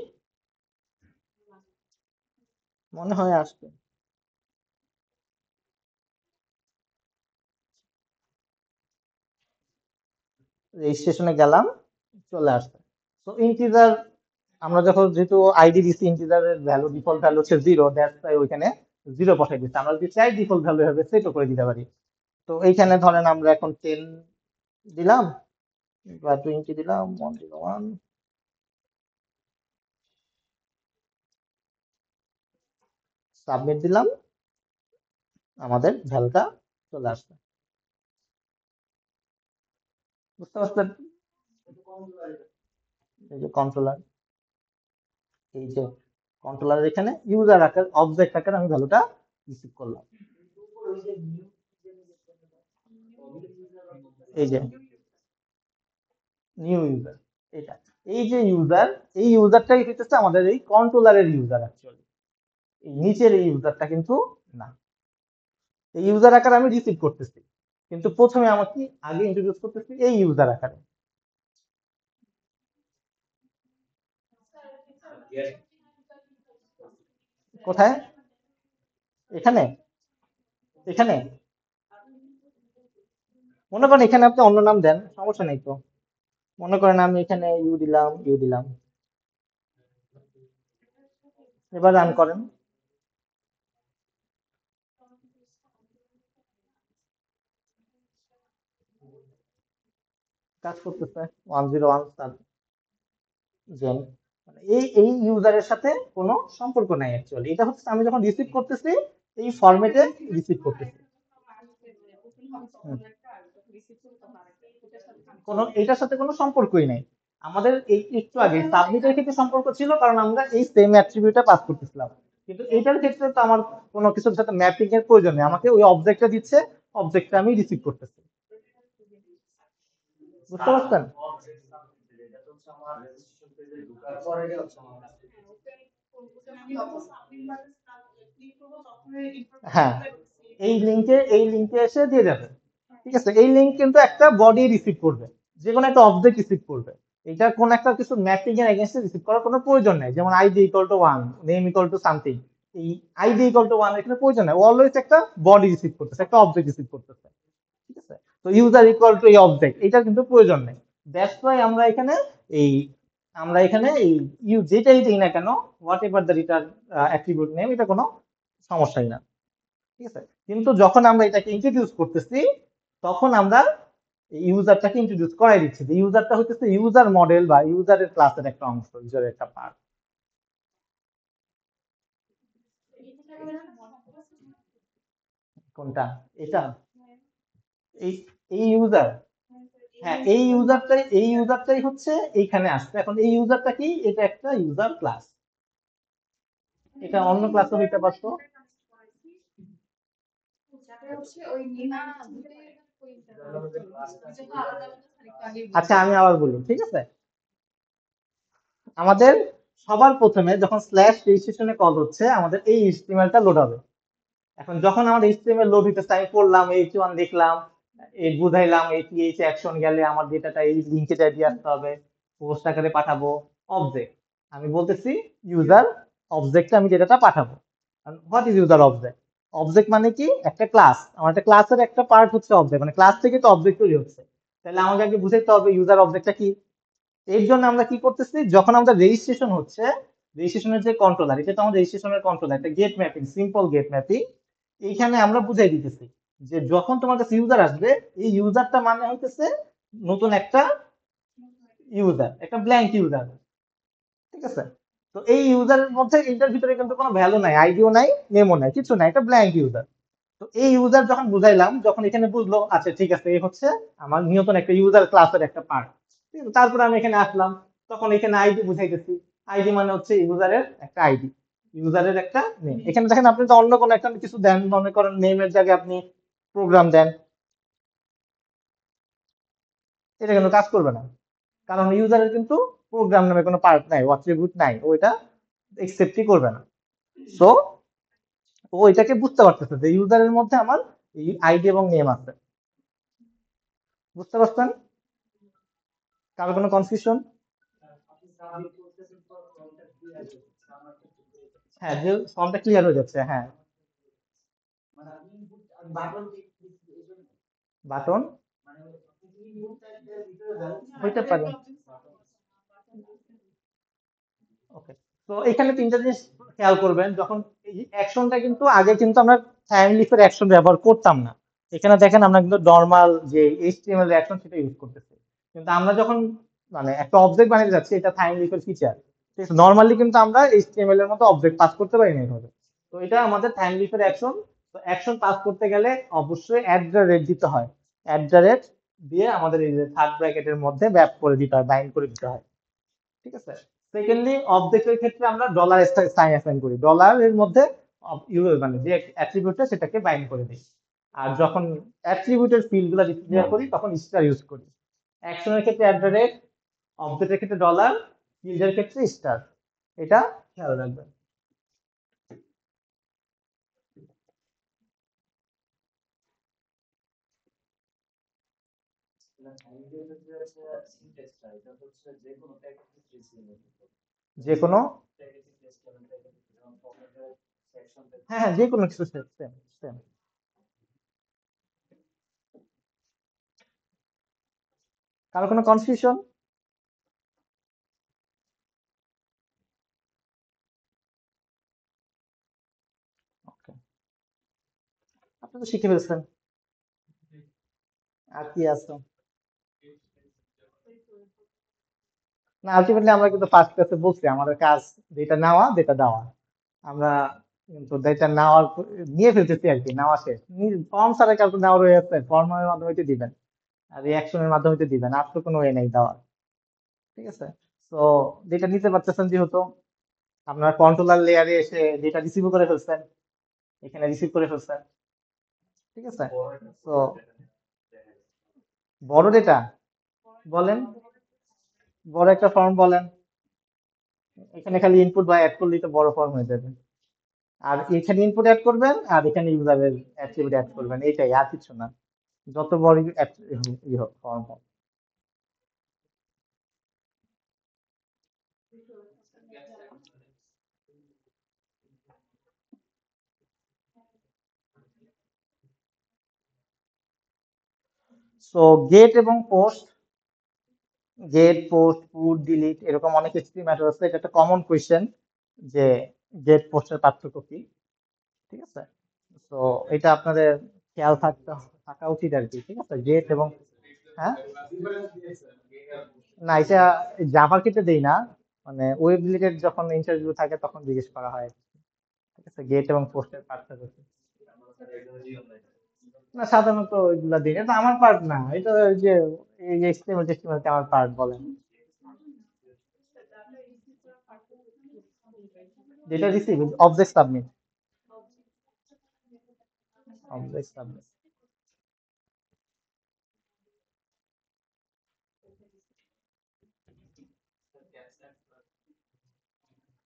মনে হয় আসবে। রেজিস্ট্রেশনে গেলাম, চলে আসছে। তো ইন্টিজার, আমরা যখন যেহেতু আইডি দিচ্ছি, ইন্টিজারের ভ্যালু ডিফল্ট ভ্যালু হচ্ছে জিরো, দ্যাটস তাই ওইখানে জিরো বসাই দিচ্ছি। আমরা যদি চাই ডিফল্ট ভ্যালু হবে সেটও করে দিতে পারি। তো এইখানে ধরেন আমরা এখন 10 দিলাম বা 20 দিলাম, 101, সাবমিট দিলাম, আমাদের ভ্যালুটা চলে আসবে। বুঝতে পারছেন? এই যে কন্ট্রোলার, এই যে কন্ট্রোলার এখানে ইউজার আকার, অবজেক্ট আকার আমি ভ্যালুটা রিসিভ করলাম। এই যে নিউ ইউজার, এটা এই যে ইউজার, এই ইউজারটাই হচ্ছে আমাদের এই কন্ট্রোলারের ইউজার অ্যাকচুয়ালি। এই নিচের এই ইউজারটা কিন্তু না। এই ইউজার আকারে আমি রিসিভ করতেছি, কিন্তু প্রথমে আমাকে আগে ইন্ট্রোডিউস করতেছি এই ইউজার আকারে। কোথায়? এখানে, এখানে মনে করেন এখানে আপনি অন্য নাম দেন, সমস্যা নেই তো। মনে করেন আমি এখানে ইউ দিলাম, ইউ দিলাম। এবার রান করেন। কাজ করতেছে 101 জেন। এই এই ইউজারের সাথে কোনো সম্পর্ক নাই অ্যাকচুয়ালি। এটা হচ্ছে আমি যখন রিসিভ করতেছি এই ফরম্যাটে রিসিভ করতেছি। হুম। কোনো এটার সাথে কোনো সম্পর্কই নাই। আমাদের এই একটু আগে সাবমিটের ক্ষেত্রে সম্পর্ক ছিল, কারণ আমরা এই সেম অ্যাট্রিবিউটটা পাস করতেছিলাম। কিন্তু এটার ক্ষেত্রে তো আমার কোনো কিছুর সাথে ম্যাপিং এর প্রয়োজন নেই, আমাকে ওই অবজেক্টটা দিচ্ছে, অবজেক্টটা আমি রিসিভ করতেছি। বুঝতে পারছেন? হ্যাঁ, এই লিংকে এসে দিয়ে যাবে। ঠিক আছে, এই লিংক কিন্তু একটা বডি রিসিভ করবে, যে কোনো একটা অবজেক্ট রিসিভ করবে। এটা কোন একটা কিছু ম্যাপিং এর এগেইনস্টে রিসিভ করার কোনো প্রয়োজন নেই, যেমন ID equal to 1, name equal to something. এই আইডি ইকুয়াল টু 1 এখানে প্রয়োজন নেই, অলওয়েজ একটা বডি রিসিভ করতেছে, একটা অবজেক্ট রিসিভ করতেছে। ঠিক আছে, তো ইউজার ইকুয়াল টু এই অবজেক্ট, এটা কিন্তু প্রয়োজন নেই। দ্যাটস ওয়াই এই আমরা এখানে এই ইউ যেটাই দিই না কেন, what ever the return attribute name, এটা কোনো সমস্যাই না। ঠিক আছে, কিন্তু যখন আমরা এটাকে ইন্ট্রোডিউস করতেছি, তখন আমরা ইউজারটাকে ইন্ট্রোডিউস করাই দিচ্ছি। যে ইউজারটা হচ্ছে ইউজার মডেল বা ইউজারের ক্লাসের একটা অংশ, ইউজারের একটা পার্ট। কোনটা? এটা? এই এই ইউজার? হ্যাঁ, এই ইউজারটাই হচ্ছে এইখানে আসছে। এখন এই ইউজারটা কি? এটা একটা ইউজার ক্লাস। এটা অন্য ক্লাসও হইতে পারতো। আচ্ছা, আমি আবার বলি, ঠিক আছে। আমাদের সবার প্রথমে যখন স্ল্যাশ রেজিস্ট্রেশনে কল হচ্ছে, আমাদের এই এইচটিএমএলটা লোড হবে। এখন যখন আমাদের এইচটিএমএল লোড হইতেছে, আমি পড়লাম, H1 দেখলাম, এই বুঝাইলাম, এই টিএইচ অ্যাকশন গেলে আমার ডেটাটা এই লিঙ্কে যাই দিয়ে আসতে হবে, পোস্ট আকারে পাঠাবো। অবজেক্ট, আমি বলতেছি ইউজার অবজেক্টে আমি ডেটাটা পাঠাবো। What is user object? Object মানে কি? একটা ক্লাস। আমার একটা ক্লাসের একটা পার্ট হচ্ছে অবজেক্ট, মানে ক্লাস থেকে তো অবজেক্ট তৈরি হচ্ছে। তাহলে আমাকে আগে বুঝাইতে হবে ইউজার অবজেক্টটা কি। এর জন্য আমরা কি করতেছি, যখন আমাদের রেজিস্ট্রেশন হচ্ছে, রেজিস্ট্রেশনের যে কন্ট্রোলার, এটা তো আমাদের রেজিস্ট্রেশনের কন্ট্রোলার, একটা get mapping, simple get mapping. এইখানে আমরা বুঝাই দিতেছি যে যখন তোমার কাছে ইউজার আসবে, এই ইউজারটা মানে হইতেছে নতুন একটা ইউজার, একটা ব্ল্যাঙ্ক ইউজার। ঠিক আছে, তো এই ইউজারের মধ্যে এটার ভিতরে কিন্তু কোনো ভ্যালু নাই, আইডিও নাই, নেমও নাই, কিছু নাই, একটা ব্ল্যাঙ্ক ইউজার। তো এই ইউজার যখন বুঝাইলাম, যখন এখানে বুঝলো আচ্ছা ঠিক আছে, এই হচ্ছে আমার নতুন একটা ইউজার ক্লাসের একটা পার্ট। তারপরে আমি এখানে আসলাম, তখন এখানে আইডি বুঝাইতেছি। আইডি মানে হচ্ছে ইউজারের একটা আইডি, ইউজারের একটা নেম। এখানে দেখেন আপনি তো অন্য কোনো একটা কিছু দেন, মনে করেন নেমের জায়গায় আপনি প্রোগ্রাম দেন, এটা কিন্তু কাজ করবে না, কারণ ইউজারের কিন্তু প্রোগ্রাম নামে কোনো পার্ট নাই, অ্যাট্রিবিউট নাই, ও এটা একসেপ্টই করবে না। সো ও এটাকে বুঝতে পারতেছে যে ইউজারের মধ্যে আমার এই আইডি এবং নেম আছে। বুঝতে পারছেন? কারো কোনো কনফিউশন? হ্যাঁ, যে ফর্মটা ক্লিয়ার হয়ে যাচ্ছে, হ্যাঁ। বাটন হইতে পারে। ওকে, তো এখানে তিনটা জিনিস খেয়াল করবেন। যখন এই অ্যাকশনটা, কিন্তু আগে কিন্তু আমরা টাইম লিফের অ্যাকশন ব্যবহার করতাম না। এখানে দেখেন আমরা কিন্তু নর্মাল যে এইচটিএমএল অ্যাকশন সেটা ইউজ করতেছি। কিন্তু আমরা যখন মানে একটা অবজেক্ট বানাতে যাচ্ছি, এটা টাইম লিফের ফিচার। ঠিক আছে, নর্মালি কিন্তু আমরা এইচটিএমএল এর মতো অবজেক্ট পাস করতে পারি না এইভাবে। তো এটা আমাদের টাইম লিফের অ্যাকশন। তো অ্যাকশন পাস করতে গেলে অবশ্যই অ্যাট দ্য রেট দিতে হয়। অ্যাট দ্য রেট দিয়ে আমাদের এই যে থার্ড ব্র্যাকেটের মধ্যে ব্যাপ করে দিতে হয়, বাইন্ড করে দিতে হয়। ঠিক আছে, সেকেন্ডলি অবজেক্টের ক্ষেত্রে আমরা ডলার সাইন অ্যাসাইন করি, ডলারের মধ্যে মানে যে অ্যাট্রিবিউটটা সেটাকে বাইন্ড করে দিই। আর যখন অ্যাট্রিবিউটের ফিল্ড গুলো ডিক্লেয়ার করি, তখন স্টার ইউজ করি। অ্যাকশনের ক্ষেত্রে অ্যাট দ্য রেট, অবজেক্টের ক্ষেত্রে ডলার, ফিল্ডের ক্ষেত্রে স্টার। এটা খেয়াল রাখবেন। যে কোনো, হ্যাঁ হ্যাঁ, যে কোনো কিছু সেম সেম সেম। কারো কোনো কনফিউশন? ওকে, আপনি তো শিখে ফেলছেন। আর কি আছে? না, আলটিমেটলি আমরা কিন্তু ফার্স্ট ক্লাসে বলছি আমাদের কাজ যেটা নেওয়া যেটা দেওয়া। আমরা কিন্তু যেটা নেওয়ার নিয়ে ফেলতেছি আর কি, নেওয়া শেষ। ফর্ম ছাড়া কাজ নেওয়া রয়েছে, ফর্মের মাধ্যমে তো দিবেন আর রিয়াকশনের মাধ্যমে তো দিবেন, আর তো কোনো ওয়ে নেই দেওয়ার। ঠিক আছে, তো যেটা নিতে পারতেছেন যেহেতু আপনার কন্ট্রোলার লেয়ারে এসে যেটা রিসিভ করে ফেলছেন, এখানে রিসিভ করে ফেলছেন। ঠিক আছে, তো বড় ডেটা বলেন, বড় একটা ফর্ম বলেন। এখানে খালি ইনপুট বা অ্যাড করলেই তো বড় ফর্ম হয়ে যাবে। আর এখানে ইনপুট অ্যাড করবেন আর এখানে ইউজারের অ্যাট্রিবিউট অ্যাড করবেন, এইটাই, আর কিছু না। যত বড় হোক ফর্ম হোক। সো গেট এবং post, get post put delete এরকম অনেক এসটিএমএল মেথড আছে। এটা একটা কমন কোয়েশ্চেন যে গেট পোস্টের পার্থক্য কি। ঠিক আছে, তো এটা আপনাদের খেয়াল থাকা উচিত আর কি। ঠিক আছে, গেট এবং, হ্যাঁ, না এটা জাভার ক্ষেত্রে দেই না, মানে ওয়েব রিলেটেড যখন ইন্টারভিউ থাকে তখন জিজ্ঞেস করা হয়। ঠিক আছে, গেট এবং পোস্টের পার্থক্য কি? না সাধারণত ওইগুলা দিই না, এটা আমার পার্ট না, এটা ওই যে এই যে এক্সটেরিমল টেস্টিমল আমার পার্ট বলেন। যেটা receive object submit, object submit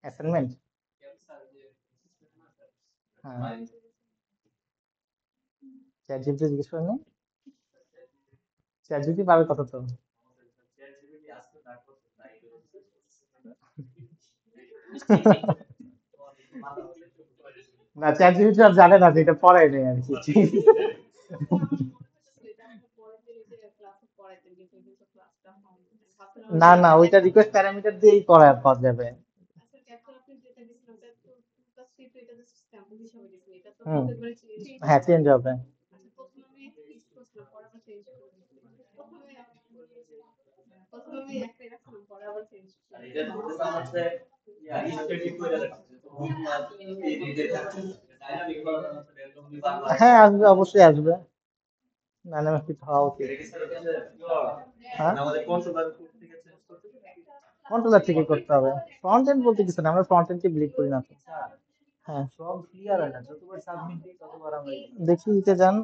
assignment. হ্যাঁ, চ্যাট জিপিটি জিজ্ঞেস করেন নাই? চ্যাট জিপিটি পাবে কত তো। না, চ্যাট জিপিটি আর জানে না যে এটা পড়াই নেই আর কি। না না, ওইটা রিকোয়েস্ট প্যারামিটার দিয়েই করা পাওয়া যাবে। হুম, হ্যাঁ চেঞ্জ হবে। হ্যাঁ আসবে, অবশ্যই আসবে। ডাইনামিক কিছু হওয়া উচিত। হ্যাঁ, কন্ট্রোলার থেকে করতে হবে। ফ্রন্ট এন্ড বলতে কিছু না, আমরা ফ্রন্ট এন্ড কে বিলিভ করি না তো। হ্যাঁ, দেখি নিচে যান,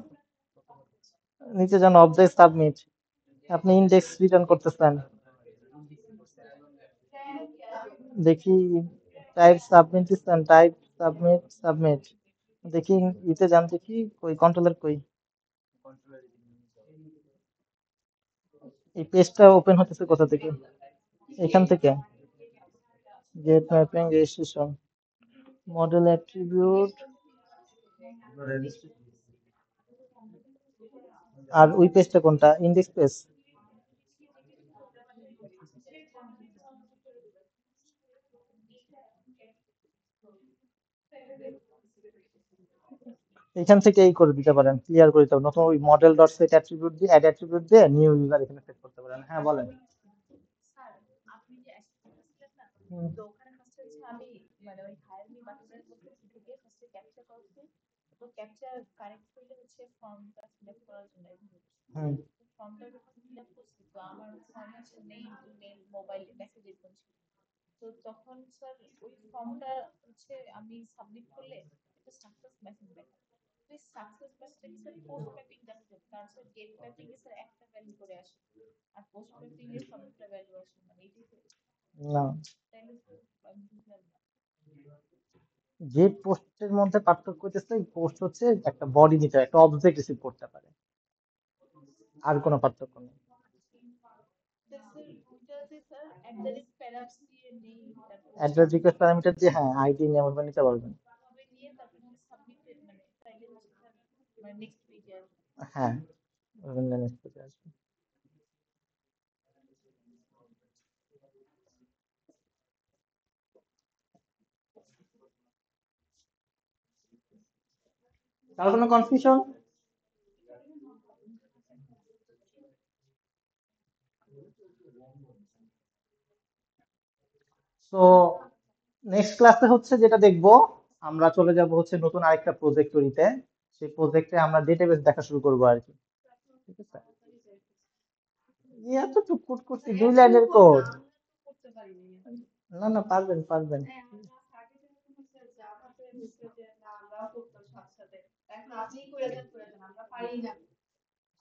নিচে যান, অবজেক্ট সাবমিট। আপনি ইন্ডেক্স রিটার্ন করতেছেন, দেখি টাইপ সাবমিট দিচ্ছেন, টাইপ সাবমিট সাবমিট। দেখি ইতে যান, দেখি কই কন্ট্রোলার কই। এই পেজটা ওপেন হতেছে কোথা থেকে? এখান থেকে get mapping registration, model attribute, আর ওই পেজটা কোনটা, ইন্ডেক্স পেজ? এখান থেকে এই করে দিতে পারেন, ক্লিয়ার করে দিতে পারেন, নতুন ওই মডেল ডট সেট অ্যাট্রিবিউট দিয়ে অ্যাড অ্যাট্রিবিউট দিয়ে নিউ ইউজার এখানে সেট করতে পারেন। হ্যাঁ বলেন। হুম, হুম। না, যে পোস্টের মধ্যে পার্থক্য হচ্ছে পোস্ট হচ্ছে একটা বডি নিতে হয়, একটা অবজেক্ট রিসিভ করতে পারে, আর কোনো পার্থক্য নেই। অ্যাড্রেস রিকোয়েস্ট প্যারামিটার দিয়ে হ্যাঁ আইডি নেম নিতে পারবেন। হ্যাঁ, নেক্সট পেজে আসবে। কার কোনো কনফিউশন? তো নেক্সট ক্লাসে হচ্ছে যেটা দেখবো, আমরা চলে যাব হচ্ছে নতুন আরেকটা প্রজেক্ট তৈরিতে। সেই প্রজেক্টে আমরা ডেটাবেস দেখা শুরু করবো আর কি। ঠিক আছে, এত টুকুট করছি 2 লাইনের কোড। না না, পারবেন পারবেন।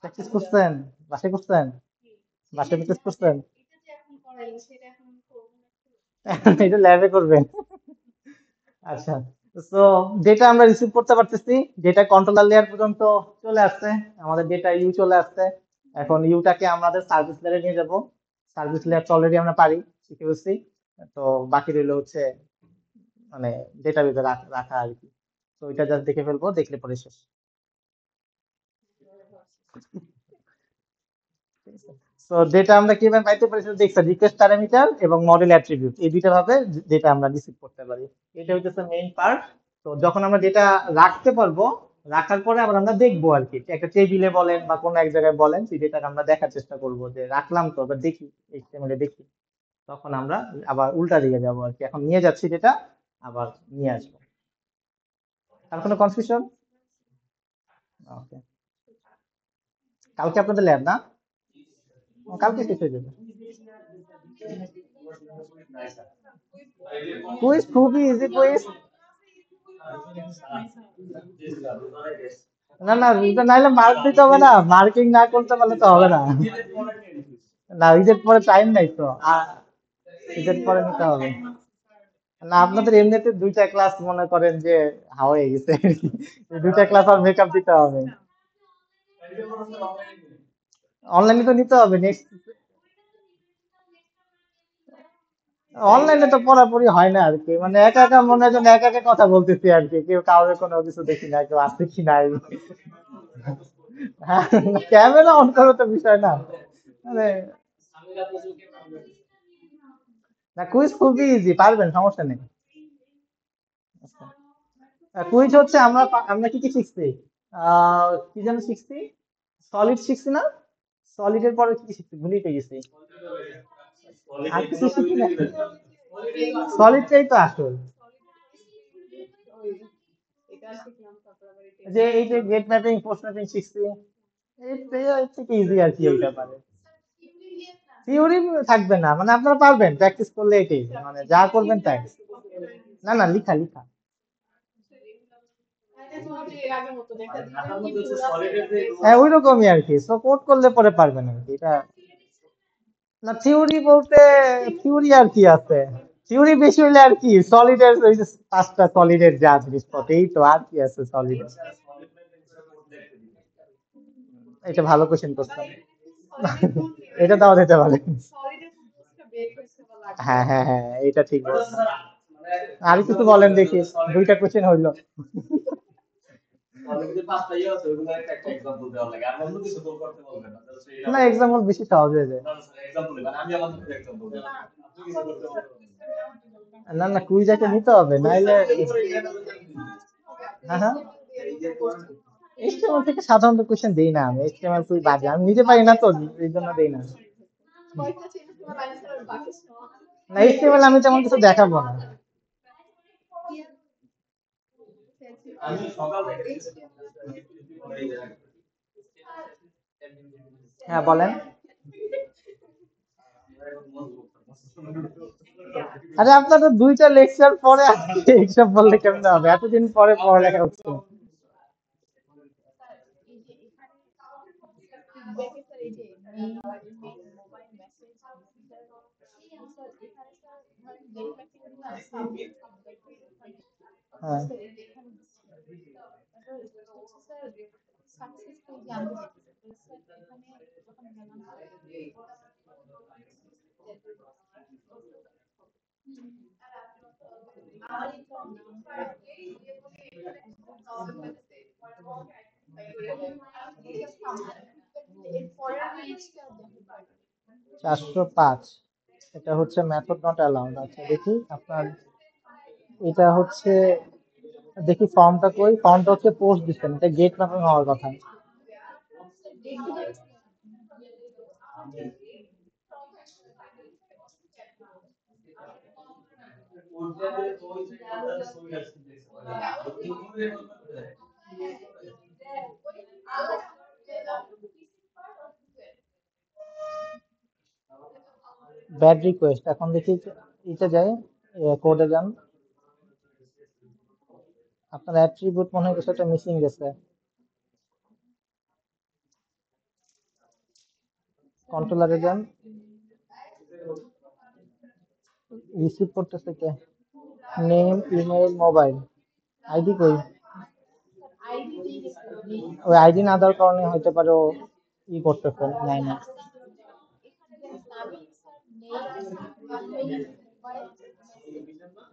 প্র্যাকটিস করছেন? বাসায় করছেন? বাসায় প্র্যাকটিস করছেন? এটা ল্যাবে করবেন। আচ্ছা, তো ডেটা আমরা রিসিভ করতে পারতেছি, ডেটা কন্ট্রোলার লেয়ার পর্যন্ত চলে আসছে, আমাদের ডেটা ইউ চলে আসছে। এখন ইউটাকে আমাদের সার্ভিস লেয়ারে নিয়ে যাব। সার্ভিস লেয়ার তো অলরেডি আমরা পারি, শিখে ফেলছি। তো বাকি রইলো হচ্ছে মানে ডেটাবেজে রাখা আর কি। তো এটা জাস্ট দেখে ফেলবো, দেখলে পরে শেষ। তো ডেটা আমরা কিভাবে পাইতে পারি সেটা দেখছি, রিকোয়েস্ট প্যারামিটার এবং মডেল অ্যাট্রিবিউট, এই দুইটা ভাবে ডেটা আমরা রিসিভ করতে পারি। এটা হচ্ছে মেইন পার্ট। তো যখন আমরা ডেটা রাখতে পারবো, রাখার পরে আবার আমরা দেখবো আর কি, একটা টেবিলে বলেন বা কোনো এক জায়গায় বলেন, সেই ডেটাটা আমরা দেখার চেষ্টা করবো যে রাখলাম তো, এবার দেখি এইচটিএমএল এ দেখি। তখন আমরা আবার উল্টা দিকে যাবো আর কি, এখন নিয়ে যাচ্ছি ডেটা, আবার নিয়ে আসবো। আর কোনো কনফিউশন? ওকে, কালকে আপনাদের ল্যাব না? কালকে শেষ হয়ে যাবে। কুইজ খুবই ইজি কুইজ। না না, এটা নাইলে মার্ক দিতে হবে না, মার্কিং না করতে পারলে তো হবে না। না, ঈদের পরে টাইম নাই তো, ঈদের পরে নিতে হবে। না, আপনাদের এমনিতে 2টা ক্লাস মনে করেন যে হয়ে গেছে, এই 2টা ক্লাস আর মেকআপ দিতে হবে। অনলাইনে তো নিতে হবে নেক্সট। অনলাইনে তো পড়াপড়ি হয় না আর কি, মানে একা একা মনে হয় যেন একা একা কথা বলতেছি আর কি, কেউ কাউকে কোনো কিছু দেখি না, কেউ আসছে কি নাই। হ্যাঁ, ক্যামেরা অন করো তো বিষয় না, মানে না, কুইজ খুবই ইজি, পারবেন, সমস্যা নেই। কুইজ হচ্ছে আমরা আমরা কি কি শিখছি, কি যেন শিখছি, সলিড শিখছি না? সলিডের পরে কি শিখছি ভুলেই তো গেছি। আর কিছু শিখি না, সলিডটাই তো আসল। যে এই যে গেট ম্যাপিং পোস্ট ম্যাপিং শিখছি, এর থেকে ইজি আর কি এটা পারে। থিওরি থাকবে না, মানে আপনারা পারবেন প্র্যাকটিস করলে, এটাই মানে যা করবেন তাই। না না, লিখা লিখা। হ্যাঁ, ওই রকমই আর কি, সাপোর্ট করলে পরে পারবেন আর কি এটা। না, থিওরি বলতে থিওরি আর কি আছে, থিওরি বেশি হইলে আর কি সলিডের ওই যে 5টা সলিডের যা জিনিসপত্র, এই তো আর কি আছে সলিড। এটা ভালো কোশ্চেন করছেন। এটা দাও দিতে পারে। হ্যাঁ হ্যাঁ হ্যাঁ, এটা ঠিক বলছেন। আর কিছু বলেন দেখি, 2টা কোশ্চেন হইলো। না, এক্সাম্পল বেশি সহজ হয়ে যায়। না না, কুইজ একটা নিতে হবে নাইলে। হ্যাঁ হ্যাঁ, এইচটিএমএল থেকে সাধারণত কোশ্চেন দেই না আমি, এইচটিএমএল খুবই বাজে, আমি নিজে পারি না তো, এই জন্য দেই না। না, এইচটিএমএল আমি তেমন কিছু দেখাবো না। হ্যাঁ বলেন। আরে আপনার তো 2টা লেকচার পরে আজকে এইসব বললে কেমন হবে, এতদিন পরে পড়ালেখা হচ্ছে। হ্যাঁ, চারশো পাঁচ, এটা হচ্ছে মেথড নট অ্যালাউড। আচ্ছা দেখি আপনার, এটা হচ্ছে, দেখি ফর্মটা কই, ফর্মটা হচ্ছে পোস্ট দিচ্ছেন, এটা গেট ম্যাপিং হওয়ার কথা। ব্যাড রিকোয়েস্ট, এখন দেখি এটা যাই, কোডে যান, আপনার অ্যাট্রিবিউট মনে হয় কিছু একটা মিসিং গেছে, কন্ট্রোলারে যান, রিসিভ করতেছে কে, নেম, ইমেল, মোবাইল, আইডি কই, ওই আইডি না দেওয়ার কারণে হতে পারে ও ই করতেছে, নাই না।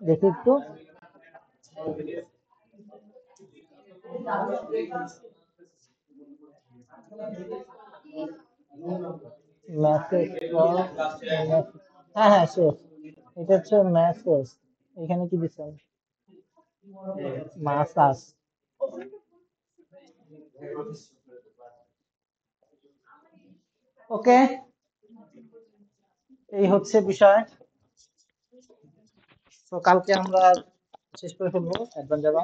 দেখি একটু, মেসেজ, হ্যাঁ হ্যাঁ শেষ, এটা হচ্ছে মেসেজ, এখানে কি দিচ্ছেন, মাসাজ, ওকে, এই হচ্ছে বিষয়। তো কালকে আমরা শেষ করে ফেলবো অ্যাডভান্স জাভা।